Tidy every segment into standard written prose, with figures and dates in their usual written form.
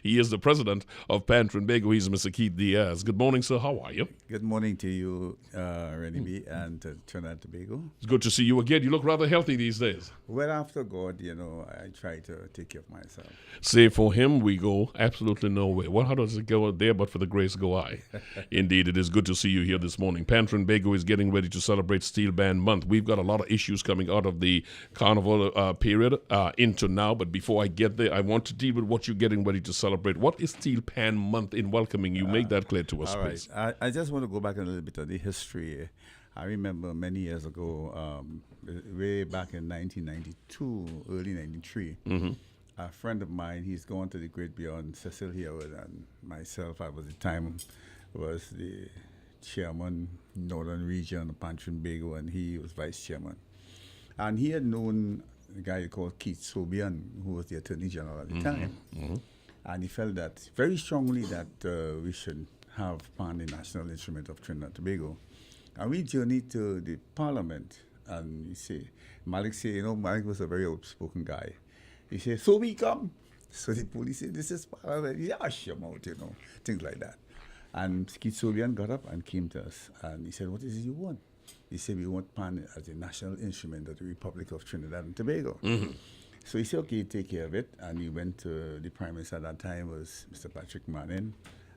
He is the president of Pan Trinbago. He's Mr. Keith Diaz. Good morning, sir. How are you? Good morning to you, Rennie B, and Trinidad and Tobago. It's good to see you again. You look rather healthy these days. Well, after God, I try to take care of myself. Say, for him we go absolutely nowhere. Well, how does it go there but for the grace go I? Indeed, it is good to see you here this morning. Pan Trinbago is getting ready to celebrate Steelpan Month. We've got a lot of issues coming out of the carnival period into now, but before I get there, I want to deal with what you're getting ready to celebrate. What is Steelpan Month in welcoming you? Make that clear to us, All please. right. I just want to go back a little bit of the history. I remember many years ago, way back in 1992, early 93, a friend of mine, he's gone to the great beyond, Cecil Herwood, and myself, I was at the time, was the chairman, Northern Region of Pan Trinbago, and he was vice chairman. And he had known a guy called Keith Sobian, who was the Attorney General at the time. And he felt that very strongly that we should have Pan, the national instrument of Trinidad and Tobago. And we journeyed to the parliament, and Malik said, Malik was a very outspoken guy. He said, so we come. So the police said, this is parliament. He asked him out, things like that. And Keith Sobian got up and came to us, and he said, what is it you want? He said, we want Pan as a national instrument of the Republic of Trinidad and Tobago. So he said, okay, take care of it. And he went to the Prime Minister at that time, was Mr. Patrick Manning.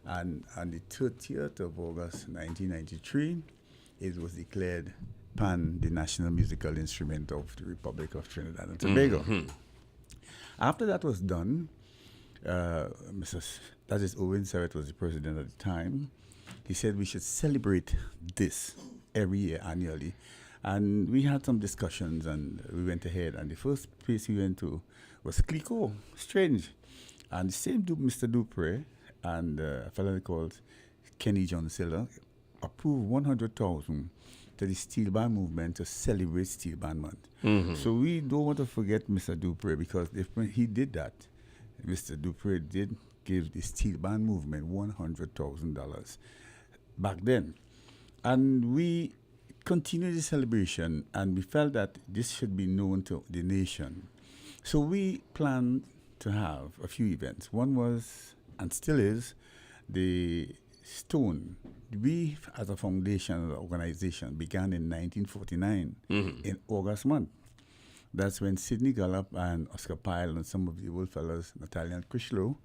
And on the 30th of August, 1993, it was declared Pan, the national musical instrument of the Republic of Trinidad and Tobago. After that was done, Owen Serrett was the president at the time. He said we should celebrate this every year, annually. And we had some discussions, and we went ahead. And the first place we went to was Clico, Strange. And the same Mr. Dupree and a fellow called Kenny John Siller approved 100,000 to the Steel Band movement to celebrate Steelpan Month. So we don't want to forget Mr. Dupree, because if he did that, Mr. Dupree did give the Steel Band movement $100,000 back then. And we continued the celebration, and we felt that this should be known to the nation. So we planned to have a few events. One was, and still is, the Stone. We, as a foundation organization, began in 1949 in August month. That's when Sidney Gallup and Oscar Pyle and some of the old fellows, Natalia and Krishlo,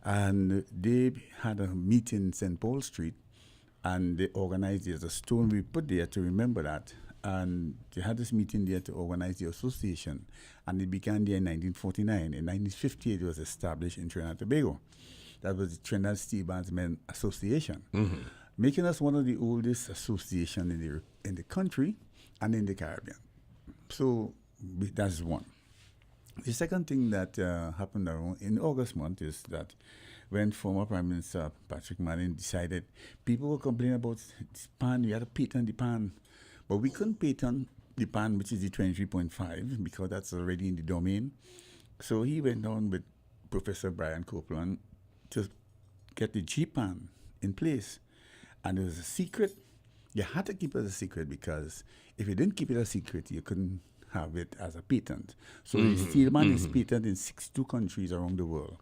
and they had a meeting in St. Paul Street, and they organized, there's a stone we put there to remember that. And they had this meeting there to organize the association. And it began there in 1949. In 1958, it was established in Trinidad and Tobago. That was the Trinidad Steel Bandsmen Association, making us one of the oldest associations in the country and in the Caribbean. So that's one. The second thing that happened around in August month is that when former Prime Minister Patrick Manning decided, people were complaining about Pan, we had to patent the Pan, but we couldn't patent the Pan, which is the 23.5, because that's already in the domain. So he went on with Professor Brian Copeland to get the G-Pan in place. And it was a secret. You had to keep it a secret, because if you didn't keep it a secret, you couldn't have it as a patent. So the Steelpan is patented in 62 countries around the world.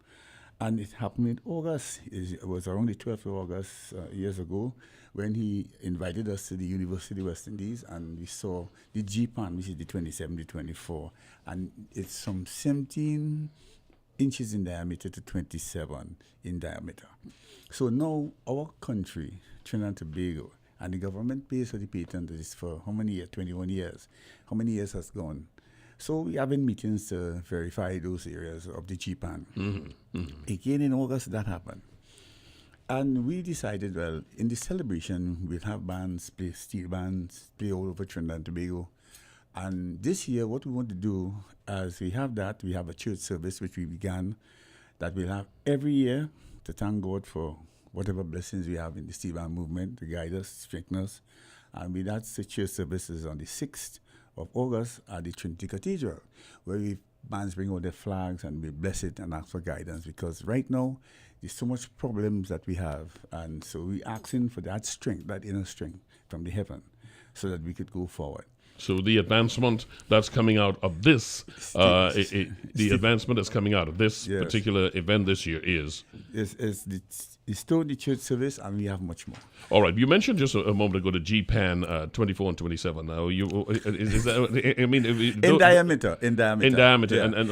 And it happened in August. It was around the 12th of August years ago, when he invited us to the University of West Indies, and we saw the G-Pan, which is the 27 to 24. And it's from 17 inches in diameter to 27 in diameter. So now our country, Trinidad and Tobago, and the government pays for the patent is for how many years? 21 years. How many years has gone? So we have been meetings to verify those areas of the G-Pan. Again, in August, that happened. And we decided, well, in the celebration, we'll have bands play, steel bands play all over Trinidad and Tobago. And this year, what we want to do, as we have that, we have a church service which we began, that we'll have every year to thank God for whatever blessings we have in the Steel Band movement to guide us, strengthen us. And with that, the church services on the 6th of August at the Trinity Cathedral, where bands bring out their flags and we bless it and ask for guidance, because right now there's so much problems that we have, and so we're asking for that strength, that inner strength from the heaven, so that we could go forward. So the advancement that's coming out of this, the advancement that's coming out of this particular event this year is still the church service, and we have much more. All right. You mentioned just a moment ago the GPAN 24 and 27. Now, is that? I mean, in diameter. In diameter, Yeah. and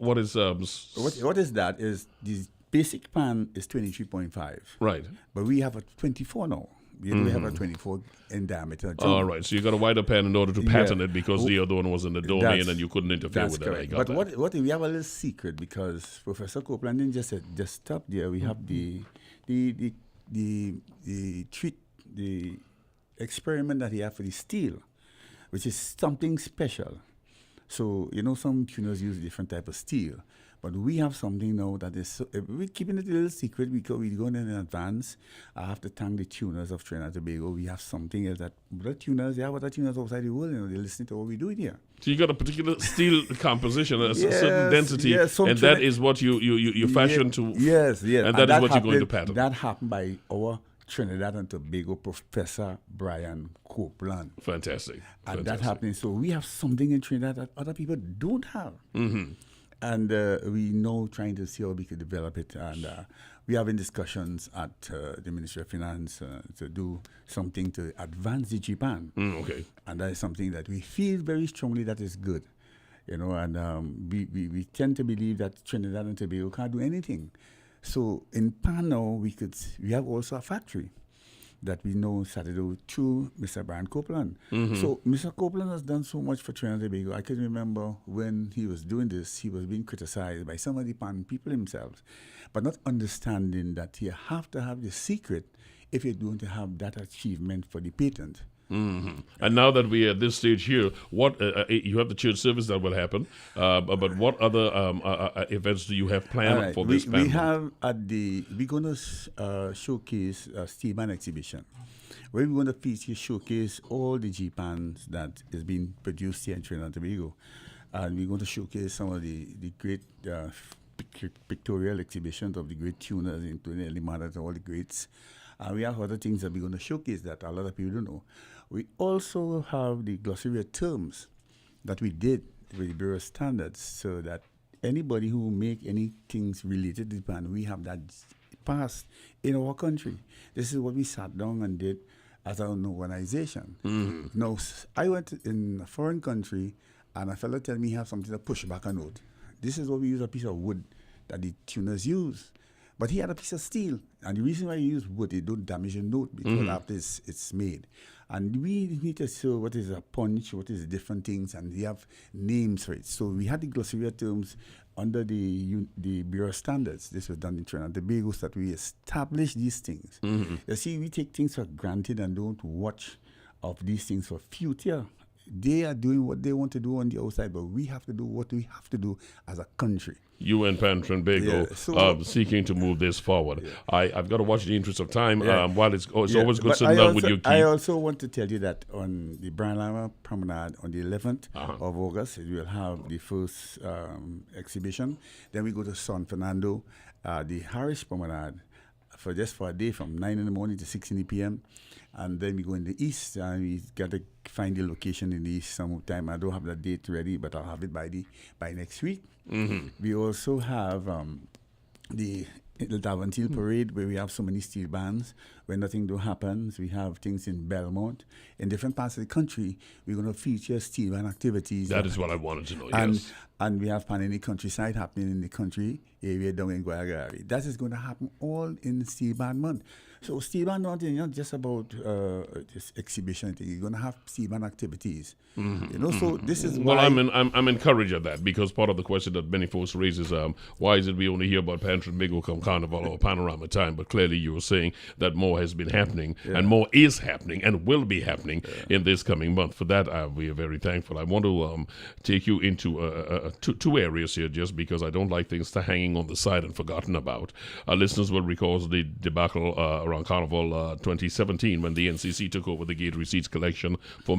what is? What is that? Is the basic pan is 23.5. Right. But we have a 24 now. We have a 24 in diameter. All right, so you got a wider pan in order to pattern it because the other one was in the domain and you couldn't interfere with that. I got but what we have a little secret, because Professor Copeland didn't just stop there. We have the experiment that he had for the steel, which is something special. So some tuners use different type of steel. But we have something now that is, we're keeping it a little secret because we're going in advance. I have to thank the tuners of Trinidad and Tobago. We have something else that other tuners outside the world, they're listening to what we're doing here. So you got a particular steel composition, a certain density, and that is what you fashion to. Yes. And that is what you're going to pattern. That happened by our Trinidad and Tobago Professor Brian Copeland. Fantastic. And that happening. So we have something in Trinidad that other people don't have. Mm-hmm. And we now trying to see how we could develop it. And we are in discussions at the Ministry of Finance to do something to advance the GPAN. Okay. And that is something that we feel very strongly that is good. And we tend to believe that Trinidad and Tobago can't do anything. So in Pan now, we have also a factory that we know started out through Mr. Brian Copeland. Mm-hmm. So Mr. Copeland has done so much for Trinidad and Tobago. I can remember when he was doing this, he was being criticized by some of the Pan people themselves, but not understanding that you have to have the secret if you're going to have that achievement for the patent. Mm-hmm. And now that we're at this stage here, what you have the church service that will happen, but what other events do you have planned for this? We have we're going to showcase a Steelpan exhibition, where we're going to showcase all the GPANs that is being produced here in Trinidad and Tobago, and we're going to showcase some of the great pictorial exhibitions of the great tuners, including Elimada and all the greats. And we have other things that we're going to showcase that a lot of people don't know. We also have the glossary of terms that we did with the Bureau standards, so that anybody who make any things related to the pan, we have that passed in our country. This is what we sat down and did as an organization. Mm-hmm. Now, I went in a foreign country, and a fellow tell me he have something to push back a note. This is what we use, a piece of wood that the tuners use. But he had a piece of steel, and the reason why you use wood, it don't damage the note because after it's made. And we need to show what is a punch, what is the different things, and we have names for it. So we had the glossary of terms under the Bureau standards. This was done in Trinidad and Tobago, so that we establish these things. Mm-hmm. You see, we take things for granted and don't watch of these things for future. They are doing what they want to do on the outside, but we have to do what we have to do as a country. You and Pan Trinbago seeking to move this forward. Yeah. I've got to watch the interest of time. While it's always good sitting down with you, Keith. I also want to tell you that on the Brian Lama Promenade on the 11th of August, we will have the first exhibition. Then we go to San Fernando, the Harris Promenade, for a day from 9 in the morning to 6 in the p.m. And then we go in the east, and we got to find the location in the east sometime. I don't have that date ready, but I'll have it by next week. Mm-hmm. We also have the Davantil Parade, where we have so many steel bands. When nothing happens, we have things in Belmont. In different parts of the country, we're going to feature steel band activities. That is what I wanted to know, yes. And we have Panini Countryside happening in the country area down in Guayagari. That is going to happen all in Steelpan Month. So Steelpan Month is not just about this exhibition thing. You're going to have Steelpan activities. Mm-hmm. So this is why... Well, I'm encouraged at that, because part of the question that many folks raise is why is it we only hear about Pan Trinbago come Carnival or Panorama time? But clearly you were saying that more has been happening and more is happening and will be happening in this coming month. For that, we are very thankful. I want to take you into two areas here, just because I don't like things hanging on the side and forgotten about. Our listeners will recall the debacle around Carnival 2017, when the NCC took over the gate receipts collection for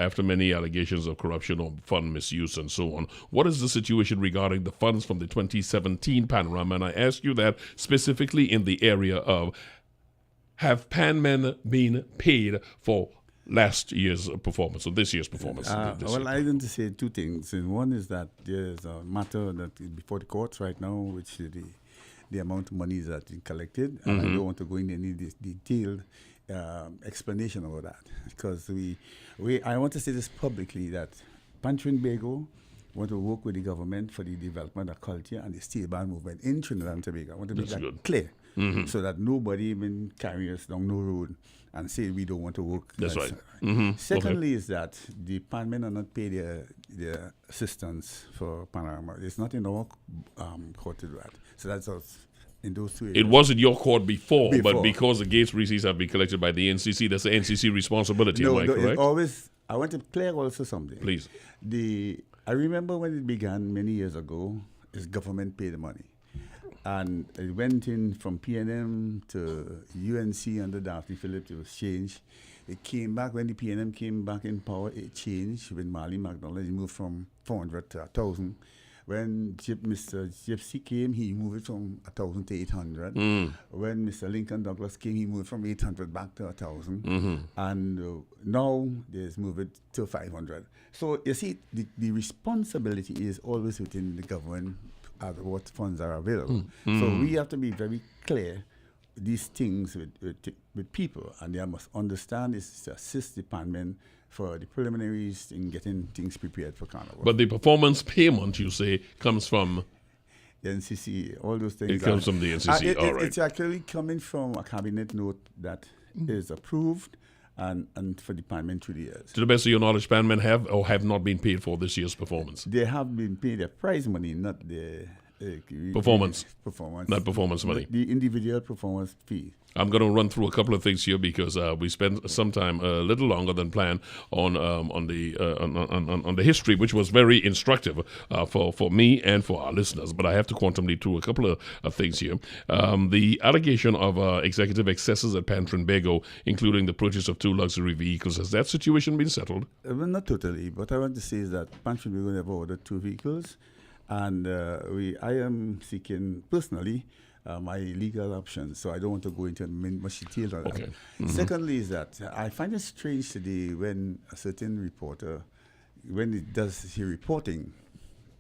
after many allegations of corruption or fund misuse and so on. What is the situation regarding the funds from the 2017 Panorama? And I ask you that specifically in the area of, have Pan men been paid for last year's performance or this year's performance? Well, I want to say two things. And one is that there's a matter that is before the courts right now, which is the amount of money that is collected. And I don't want to go into any detailed explanation about that, because I want to say this publicly, that Pan Trinbago want to work with the government for the development of culture and the Steelpan movement in Trinidad and Tobago. I want to make that clear, so that nobody even carry us down no road and say we don't want to work. That's right. Secondly, is that the Pan men are not paid their assistance for Panorama. It's not in our court to do that. So that's us. In those two areas. It was in your court before, but because the gates receipts have been collected by the NCC, that's the NCC responsibility. Am I correct? I want to clear also something. Please. I remember when it began many years ago, the government paid the money. And it went in from PNM to UNC under Daphne Phillips. It was changed. It came back when the PNM came back in power. It changed with Marley McDonald. It moved from 400 to 1,000. When Mr. Gypsy came, he moved it from 1,000 to 800. When Mr. Lincoln Douglas came, he moved from 800 back to 1,000. And now there's moved it to 500. So you see, the responsibility is always within the government as what funds are available. So we have to be very clear these things with people, and they must understand this to assist the panmen for the preliminaries in getting things prepared for Carnival. But the performance payment, you say, comes from the NCC, all those things. It comes from the NCC, all right. It's actually coming from a cabinet note that is approved and for the panmen through the years. To the best of your knowledge, panmen have or have not been paid for this year's performance? They have been paid their prize money, not the performance. Not Performance. performance money. The individual performance fee. I'm going to run through a couple of things here because we spent some time a little longer than planned on the history, which was very instructive for me and for our listeners. But I have to quantum leap through a couple of things here. The allegation of executive excesses at Pan Trinbago, including the purchase of 2 luxury vehicles, has that situation been settled? Well, not totally. What I want to say is that Pan Trinbago never ordered 2 vehicles, and I am seeking personally my legal options, so I don't want to go into much detail on that. Secondly is that I find it strange today when a certain reporter, when he does his reporting,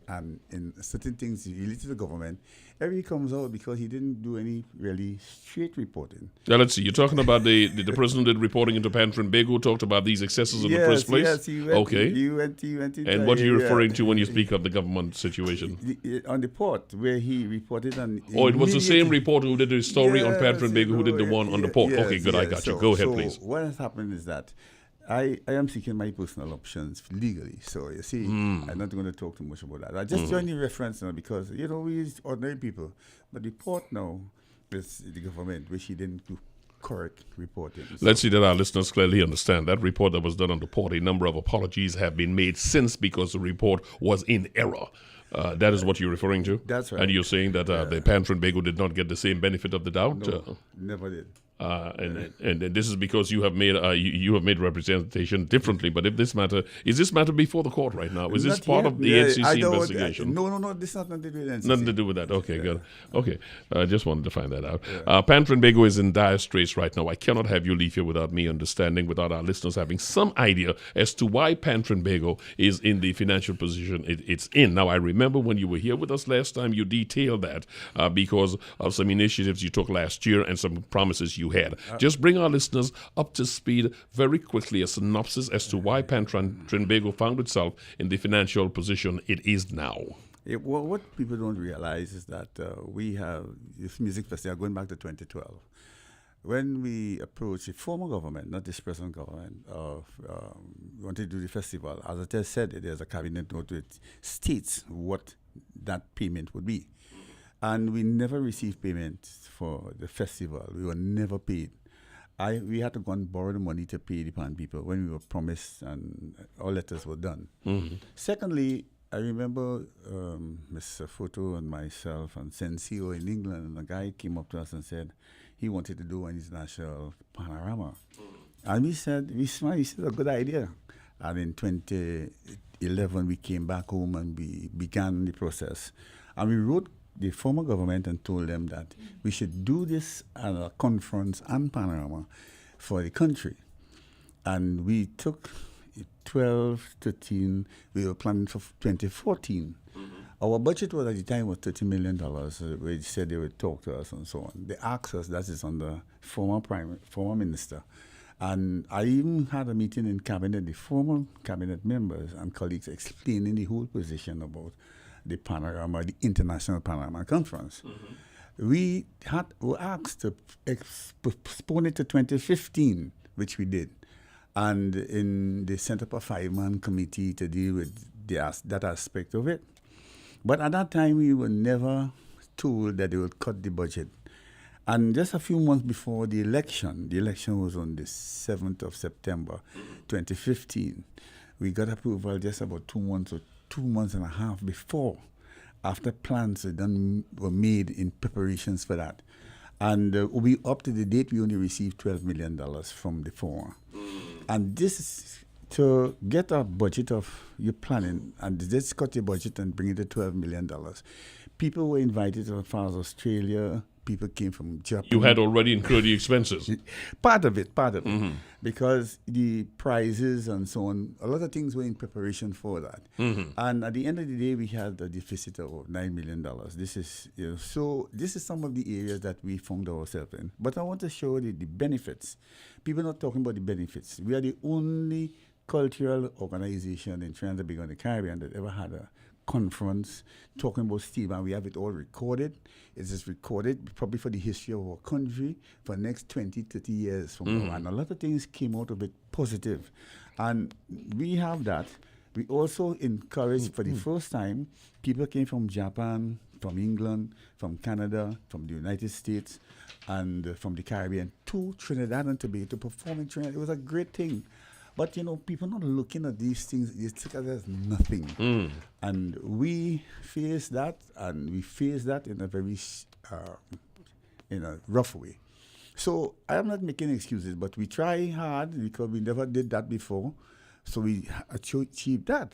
and in certain things related to the government, everything comes out because he didn't do any really straight reporting. Now, let's see. You're talking about the president did reporting into Pan Trinbago, talked about these excesses in the first place? Yes, he went. Okay. He went and what are you referring to when you speak of the government situation? On the port, where he reported on... Oh, it was the same reporter who did the story on Pan Trinbago who did the one on the port. Okay, good, I got you. Go ahead, please. What has happened is that I am seeking my personal options legally. So, you see, I'm not going to talk too much about that. I just join the reference now because, we ordinary people. But the port now is the government, which he didn't do correct reporting. So let's see that our listeners clearly understand. That report that was done on the port, a number of apologies have been made since because the report was in error. That is what you're referring to? That's right. And you're saying that the Pan Trinbago did not get the same benefit of the doubt? No, never did. And this is because you have made you have made representation differently. But if this matter is this matter before the court right now? Is this part of the NCC investigation? No. This has nothing to do with NCC. Nothing to do with that. Okay, good. Okay, I just wanted to find that out. Pan Trinbago is in dire straits right now. I cannot have you leave here without me understanding, without our listeners having some idea as to why Pan Trinbago is in the financial position it's in. Now, I remember when you were here with us last time, you detailed that because of some initiatives you took last year and some promises you had. Just bring our listeners up to speed very quickly, a synopsis as to why Pan Trinbago found itself in the financial position it is now. Well, what people don't realize is that we have this music festival going back to 2012. When we approached the former government, not this present government, wanted to do the festival, as I just said, there's a cabinet note which states what that payment would be. And we never received payment for the festival. We were never paid. We had to go and borrow the money to pay the Pan people when we were promised and our letters were done. Secondly, I remember Mr. Foto and myself and Sensio in England, and a guy came up to us and said he wanted to do an international panorama. And we said, he said, it's a good idea. And in 2011, we came back home and we began the process. And we wrote the former government and told them that we should do this at a conference and panorama for the country. And we took 12, 13, we were planning for 2014. Our budget was at the time was $30 million. They said they would talk to us and so on. They asked us, that is under former minister. And I even had a meeting in cabinet, the former cabinet members and colleagues explaining the whole position about the Panorama, the International Panorama Conference. We were asked to postpone it to 2015, which we did. And in the set up a 5-man committee to deal with that aspect of it. But at that time, we were never told that they would cut the budget. And just a few months before the election was on the 7th of September, 2015. We got approval just about 2 months or 2 months and a half before, after plans were made in preparations for that. And we up to the date, we only received $12 million from the forum. And this is to get a budget of your planning, and just cut your budget and bring it to $12 million. People were invited as far as Australia. People came from Japan. You had already incurred the expenses. Part of it. Because the prizes and so on, a lot of things were in preparation for that. And at the end of the day, we had a deficit of $9 million. This is, so this is some of the areas that we found ourselves in. But I want to show the benefits. People are not talking about the benefits. We are the only cultural organization in Trinidad and Tobago and the Caribbean that ever had a conference talking about steel, and we have it all recorded. It is recorded probably for the history of our country for the next 20, 30 years from now. And a lot of things came out of it positive. And we have that. We also encouraged for the first time, people came from Japan, from England, from Canada, from the United States, and from the Caribbean to Trinidad and Tobago to perform in Trinidad. It was a great thing. But, people not looking at these things, they take it as nothing. And we face that, and we face that in a very rough way. So I am not making excuses, but we try hard because we never did that before. So we achieved that.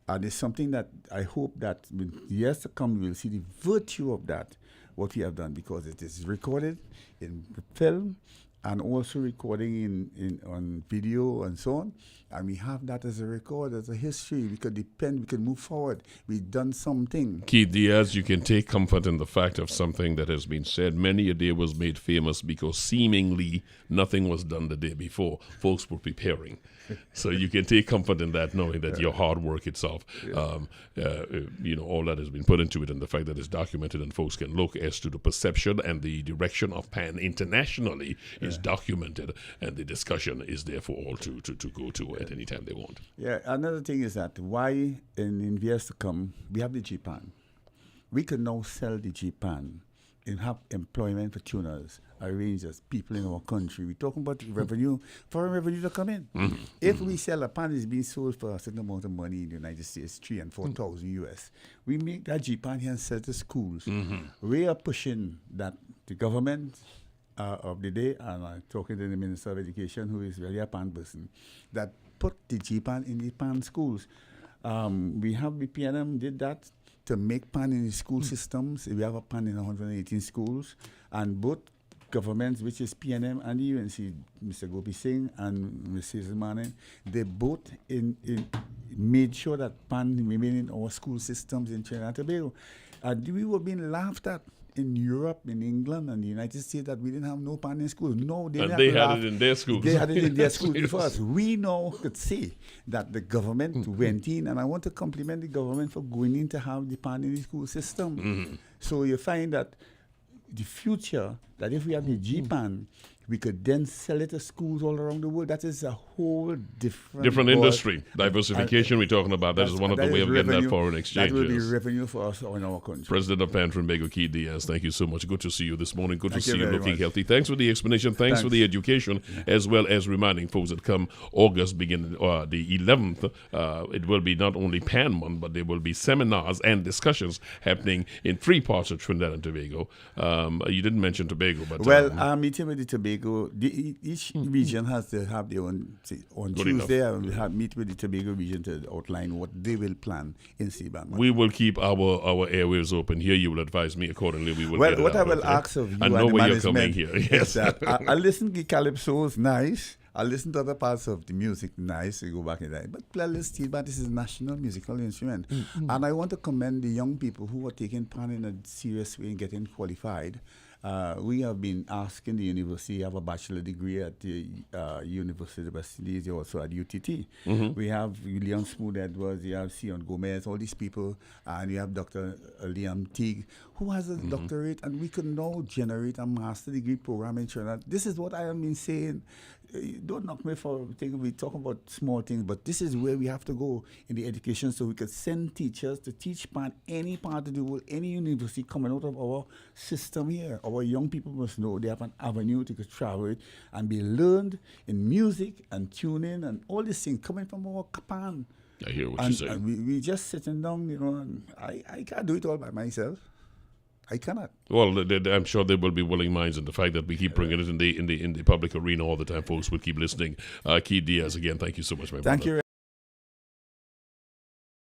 And it's something that I hope that in the years to come, we will see the virtue of that, what we have done, because it is recorded in film, and also recording on video and so on. And we have that as a record, as a history. We could move forward. We've done something. Keith Diaz, you can take comfort in the fact of something that has been said. Many a day was made famous because seemingly nothing was done the day before. Folks were preparing. So you can take comfort in that, knowing that your hard work itself, all that has been put into it, and the fact that it's documented and folks can look as to the perception and the direction of PAN internationally is documented, and the discussion is there for all to go to at any time they want. Yeah, another thing is that why in years to come, we have the GPAN. We can now sell the GPAN and have employment for tuners, arrangers, people in our country. We're talking about revenue, foreign revenue to come in. If we sell a pan is being sold for a certain amount of money in the United States, 3,000 and 4,000 US, we make that GPAN here and sell to schools. We are pushing that the government of the day, and I'm talking to the Minister of Education, who is really a pan person, that put the GPAN in the pan schools. We have the PNM did that to make PAN in the school systems. We have a PAN in 118 schools, and both governments, which is PNM and the UNC, Mr. Gopi Singh and Mrs. Manen, they both made sure that PAN remain in our school systems in Trinidad and Tobago. We were being laughed at in Europe, in England, and the United States that we didn't have no PAN in schools. No, they had it in their schools. They had it in their schools before us. We now could say that the government went in, and I want to compliment the government for going in to have the PAN in the school system. So you find that the future, that if we have the GPAN, we could then sell it to schools all around the world. That is a whole different industry. Diversification we're talking about. That is one of the ways of getting that foreign exchange. That will be revenue for us in our country. President of Pan Trinbago, Keith Diaz, thank you so much. Good to see you this morning. Good to see you looking healthy. Thanks for the explanation. Thanks for the education, as well as reminding folks that come August, beginning the 11th, it will be not only Pan Month, but there will be seminars and discussions happening in 3 parts of Trinidad and Tobago. You didn't mention Tobago, but... Well, I'm meeting with the Tobago. Each region has to have their own... On Tuesday, I will meet with the Tobago region to outline what they will plan in Steelpan Month. We will keep our airwaves open here. You will advise me accordingly. We will. Well, what I will ask of you, I know where you're coming here. Yes, I listen to Calypso is nice. I listen to other parts of the music, nice, we go back in that. But playlist steel band, this is a national musical instrument. And I want to commend the young people who are taking part in a serious way in getting qualified. We have been asking the university, have a bachelor degree at the University of West Indies, also at UTT. We have William Smoot Edwards, you have Sion Gomez, all these people, and you have Dr. Liam Teague, who has a doctorate, and we could now generate a master degree program in Trinidad. This is what I have been saying. Don't knock me for thinking we talk about small things, but this is where we have to go in the education so we could send teachers to teach any part of the world, any university coming out of our system here. Our young people must know they have an avenue to travel it and be learned in music and tuning and all these things coming from our Kapan. I hear what you're saying. And we just sitting down, and I can't do it all by myself. I cannot. Well, I'm sure there will be willing minds, and the fact that we keep bringing it in the public arena all the time, folks will keep listening. Keith Diaz, again, thank you so much, my brother. Thank you.